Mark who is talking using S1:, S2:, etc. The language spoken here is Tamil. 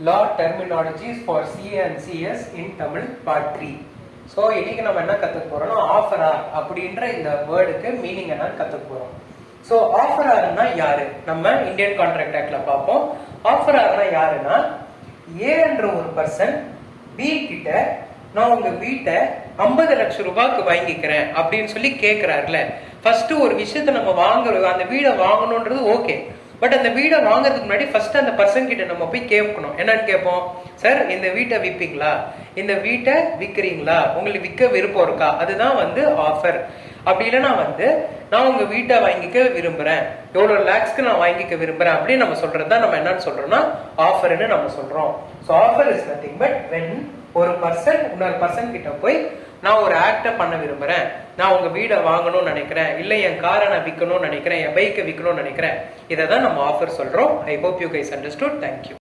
S1: law terminologies for CA and CS in Tamil part 3. So இன்னைக்கு நம்ம என்ன கற்றுக்க போறோம்னா ஆஃபரார் அப்படின்ற இந்த வேர்டுக்கு மீனிங் என்னன்னு கற்றுக்க போறோம். ஸோ ஆஃபரார்னா யாரு நம்ம இந்தியன் கான்ட்ராக்ட் ஆக்ட்ல பார்ப்போம். ஆஃபரார்னா யாருன்னா ஏன்ற ஒரு பர்சன் பி கிட்ட நான் உங்க வீட்டை 50 லட்சம் ரூபாய்க்கு வாங்கிக்கிறேன் அப்படின்னு சொல்லி கேட்கிறாருல. ஃபர்ஸ்ட் ஒரு விஷயத்த நம்ம வாங்குறோம், அந்த வீடை வாங்கணும்ன்றது ஓகே. பட் அந்த வீடை வாங்குறதுக்கு முன்னாடி ஃபர்ஸ்ட் அந்த பர்சன் கிட்ட நம்ம போய் கேட்கணும். என்னன்னு கேட்போம், சார் இந்த வீட்டை விற்பீங்களா, இந்த வீட்டை விற்கிறீங்களா, உங்களுக்கு விற்க விருப்பம் இருக்கா, அதுதான் ஆஃபர். அப்படி இல்லைன்னா நான் உங்க வீட்டை வாங்கிக்க விரும்புறேன், எவ்வளவு லேக்ஸ்க்கு நான் வாங்கிக்க விரும்புறேன் அப்படின்னு நம்ம சொல்றதுதான் நம்ம என்னன்னு சொல்றோம்னா ஆஃபர்னு நம்ம சொல்றோம். So offer is nothing but when ஒரு பர்சன் இன்னொரு பர்சன் கிட்ட போய் நான் ஒரு ஆக்டை பண்ண விரும்புறேன், நான் உங்க வீடை வாங்கணும்னு நினைக்கிறேன், இல்லை என் காரை நான் விற்கணும்னு நினைக்கிறேன், என் பைக்கை விற்கணும்னு நினைக்கிறேன், இதை தான் நம்ம ஆஃபர் சொல்றோம். I hope you guys understood. Thank you.